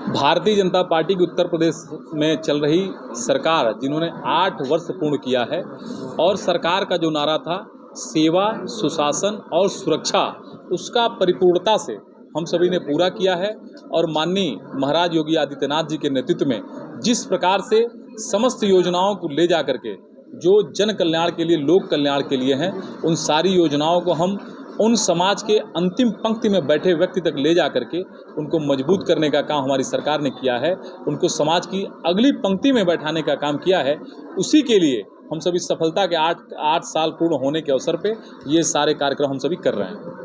Bharatiya Janata party की उत्तर प्रदेश में चल रही सरकार, जिन्होंने 8 वर्ष पूर्ण किया है, और सरकार का जो नारा था सेवा, सुशासन और सुरक्षा, उसका परिपूर्णता से हम सभी ने पूरा किया है। और माननीय महाराज योगी आदित्यनाथ जी के नेतृत्व में जिस प्रकार से समस्त योजनाओं को ले जा करके जो जन कल्याण के लिए, लोक कल्याण के लिए हैं, उन सारी योजनाओं को हम उन समाज के अंतिम पंक्ति में बैठे व्यक्ति तक ले जा करके उनको मजबूत करने का काम हमारी सरकार ने किया है, उनको समाज की अगली पंक्ति में बैठाने का काम किया है। उसी के लिए हम सभी सफलता के 8 साल पूर्ण होने के अवसर पे ये सारे कार्यक्रम हम सभी कर रहे हैं।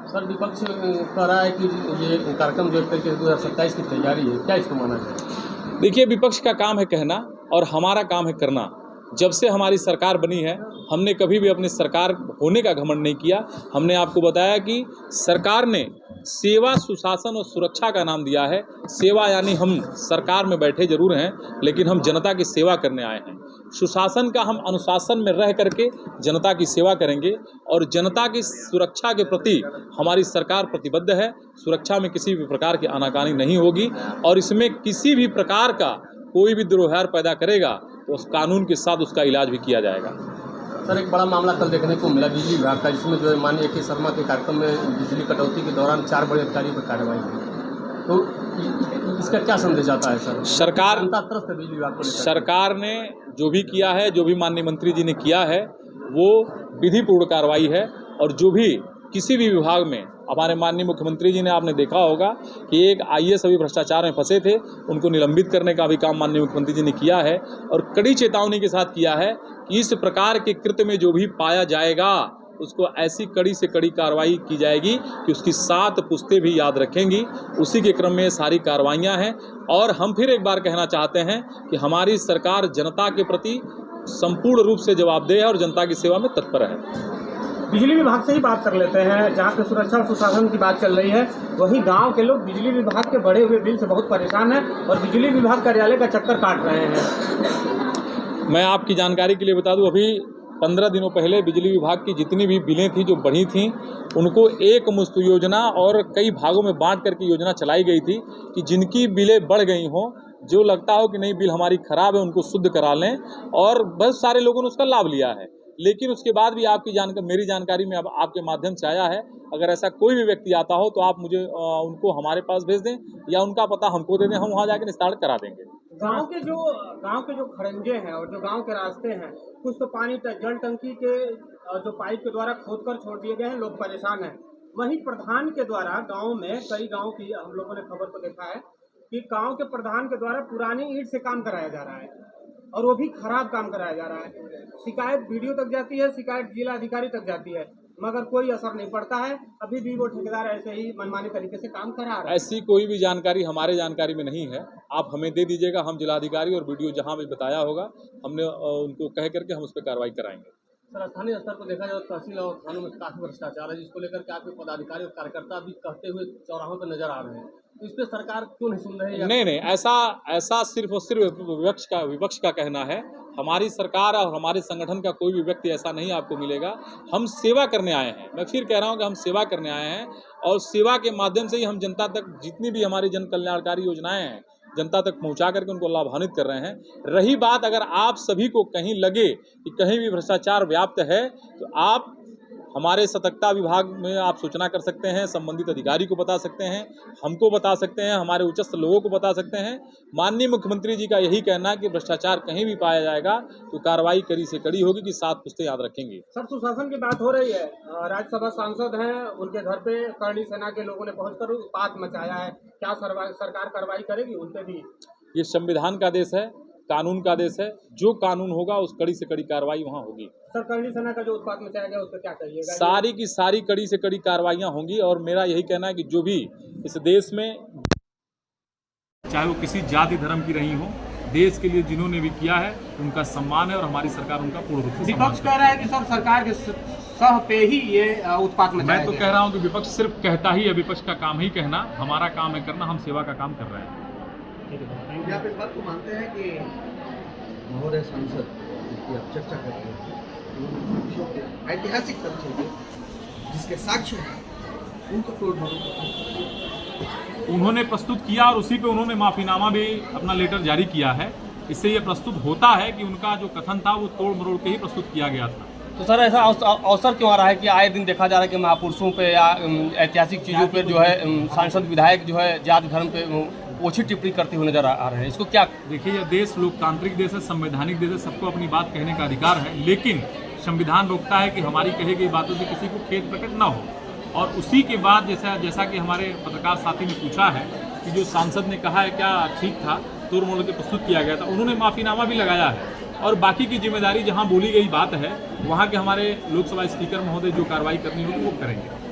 सर, विपक्ष कह रहा है कि ये कार्यक्रम जो 2027 की तैयारी है, क्या इसको माना जाए? देखिए, विपक्ष का काम है कहना और हमारा काम है करना। जब से हमारी सरकार बनी है, हमने कभी भी अपनी सरकार होने का घमंड नहीं किया। हमने आपको बताया कि सरकार ने सेवा, सुशासन और सुरक्षा का नाम दिया है। सेवा यानी हम सरकार में बैठे जरूर हैं, लेकिन हम जनता की सेवा करने आए हैं। सुशासन का हम अनुशासन में रह करके जनता की सेवा करेंगे, और जनता की सुरक्षा के प्रति हमारी सरकार प्रतिबद्ध है। सुरक्षा में किसी भी प्रकार की आनाकानी नहीं होगी, और इसमें किसी भी प्रकार का कोई भी दुर्व्यवहार पैदा करेगा तो उस कानून के साथ उसका इलाज भी किया जाएगा। सर, एक बड़ा मामला कल देखने को मिला बिजली विभाग का, जिसमें जो है माननीय के शर्मा के कार्यक्रम में बिजली कटौती के दौरान 4 बड़े अधिकारियों पर कार्रवाई हुई। तो इसका क्या संदेश आता है सर? सरकार बिजली विभाग को सरकार ने जो भी किया है, जो भी माननीय मंत्री जी ने किया है, वो विधिपूर्ण कार्रवाई है। और जो भी किसी भी विभाग में, हमारे माननीय मुख्यमंत्री जी ने, आपने देखा होगा कि एक आईएएस अभी भ्रष्टाचार में फंसे थे, उनको निलंबित करने का भी काम माननीय मुख्यमंत्री जी ने किया है, और कड़ी चेतावनी के साथ किया है कि इस प्रकार के कृत्य में जो भी पाया जाएगा उसको ऐसी कड़ी से कड़ी कार्रवाई की जाएगी कि उसकी 7 पुश्तें भी याद रखेंगी। उसी के क्रम में ये सारी कार्रवाइयाँ हैं। और हम फिर एक बार कहना चाहते हैं कि हमारी सरकार जनता के प्रति संपूर्ण रूप से जवाबदेह है और जनता की सेवा में तत्पर है। बिजली विभाग से ही बात कर लेते हैं, जहाँ पे सुरक्षा और सुशासन की बात चल रही है, वहीं गांव के लोग बिजली विभाग के बढ़े हुए बिल से बहुत परेशान हैं और बिजली विभाग कार्यालय का चक्कर काट रहे हैं। मैं आपकी जानकारी के लिए बता दूं, अभी 15 दिनों पहले बिजली विभाग की जितनी भी बिलें थी जो बढ़ी थीं, उनको एक मुश्त योजना और कई भागों में बांट करके योजना चलाई गई थी कि जिनकी बिलें बढ़ गई हों, जो लगता हो कि नहीं बिल हमारी ख़राब है, उनको शुद्ध करा लें। और बहुत सारे लोगों ने उसका लाभ लिया है। लेकिन उसके बाद भी मेरी जानकारी में अब आपके माध्यम से आया है, अगर ऐसा कोई भी व्यक्ति आता हो तो आप मुझे उनको हमारे पास भेज दें या उनका पता हमको दे दें, हम वहाँ जाकर निस्तारण करा देंगे। गांव के जो खड़ंजे हैं और जो गांव के रास्ते हैं, कुछ तो पानी जल टंकी के जो पाइप के द्वारा खोदकर छोड़ दिए गए हैं, लोग परेशान हैं। वहीं प्रधान के द्वारा गाँव में कई गाँव की हम लोगों ने खबर को देखा है कि गाँव के प्रधान के द्वारा पुरानी ईंट से काम कराया जा रहा है, और वो भी खराब काम कराया जा रहा है। शिकायत वीडियो तक जाती है, शिकायत जिला अधिकारी तक जाती है, मगर कोई असर नहीं पड़ता है। अभी भी वो ठेकेदार ऐसे ही मनमानी तरीके से काम करा रहा है। ऐसी कोई भी जानकारी हमारे जानकारी में नहीं है, आप हमें दे दीजिएगा, हम जिलाधिकारी और वीडियो जहां भी बताया होगा हमने उनको कह करके हम उस पर कार्रवाई कराएंगे। सर, स्थानीय स्तर पर देखा जाए तो तहसील और थानों में काफी भ्रष्टाचार है, जिसको लेकर के आपके पदाधिकारी और कार्यकर्ता भी कहते हुए चौराहों पर नजर आ रहे हैं। तो इस पर सरकार क्यों नहीं सुन रही है? नहीं, ऐसा सिर्फ और सिर्फ विपक्ष का कहना है। हमारी सरकार और हमारे संगठन का कोई भी व्यक्ति ऐसा नहीं आपको मिलेगा। हम सेवा करने आए हैं, मैं फिर कह रहा हूं कि हम सेवा करने आए हैं, और सेवा के माध्यम से ही हम जनता तक जितनी भी हमारी जन कल्याणकारी योजनाएं हैं जनता तक पहुंचा करके उनको लाभान्वित कर रहे हैं। रही बात, अगर आप सभी को कहीं लगे कि कहीं भी भ्रष्टाचार व्याप्त है, तो आप हमारे सतर्कता विभाग में आप सूचना कर सकते हैं, संबंधित अधिकारी को बता सकते हैं, हमको बता सकते हैं, हमारे उच्चस्थ लोगों को बता सकते हैं। माननीय मुख्यमंत्री जी का यही कहना है कि भ्रष्टाचार कहीं भी पाया जाएगा तो कार्रवाई कड़ी से कड़ी होगी, कि 7 पुश्तें याद रखेंगे। सर, सुशासन की बात हो रही है, राज्यसभा सांसद हैं, उनके घर पे करणी सेना के लोगों ने पहुंचकर उत्पात मचाया है, क्या सरकार कार्रवाई करेगी उन पे भी? ये संविधान का देश है, कानून का देश है, जो कानून होगा उस कड़ी से कड़ी कार्रवाई वहाँ होगी। सर, करणी सेना का जो उत्पात मचाया गया उस पर क्या कहिएगा? सारी की सारी कड़ी से कड़ी कार्रवाइयाँ होंगी, और मेरा यही कहना है कि जो भी इस देश में, चाहे वो किसी जाति धर्म की रही हो, देश के लिए जिन्होंने भी किया है उनका सम्मान है, और हमारी सरकार उनका पूर्ण रूप से। विपक्ष कह रहा है कि सब सरकार के सह पे ही ये उत्पात मचाया गया। मैं तो कह रहा हूँ कि विपक्ष सिर्फ कहता ही है, विपक्ष का काम ही कहना, हमारा काम है करना, हम सेवा का काम कर रहे हैं। आप इस बात को मानते हैं कि महोदय सांसद जिसकी आप चर्चा करते हैं, ऐतिहासिक तथ्यों के जिसके साक्ष्य हैं, उनको तोड़ उन्होंने प्रस्तुत किया और उसी पे उन्होंने माफ़ीनामा भी अपना लेटर जारी किया है। इससे ये प्रस्तुत होता है कि उनका जो कथन था वो तोड़ मरोड़ के ही प्रस्तुत किया गया था। तो सर ऐसा अवसर क्यों आ रहा है कि आए दिन देखा जा रहा है कि महापुरुषों पे या ऐतिहासिक चीज़ों पर जो है सांसद विधायक जो है जाति धर्म पे ओछी टिप्पणी करते हुए नजर आ रहे हैं, इसको क्या? देखिए, यह देश लोकतांत्रिक देश है, संवैधानिक देश है, सबको अपनी बात कहने का अधिकार है, लेकिन संविधान रोकता है कि हमारी कही गई बातों से किसी को खेद प्रकट न हो। और उसी के बाद जैसा कि हमारे पत्रकार साथी ने पूछा है कि जो सांसद ने कहा है क्या ठीक था, तोड़ मरोड़ के प्रस्तुत किया गया था, उन्होंने माफ़ीनामा भी लगाया है और बाकी की जिम्मेदारी जहां बोली गई बात है वहां के हमारे लोकसभा स्पीकर महोदय जो कार्रवाई करनी होगी वो करेंगे।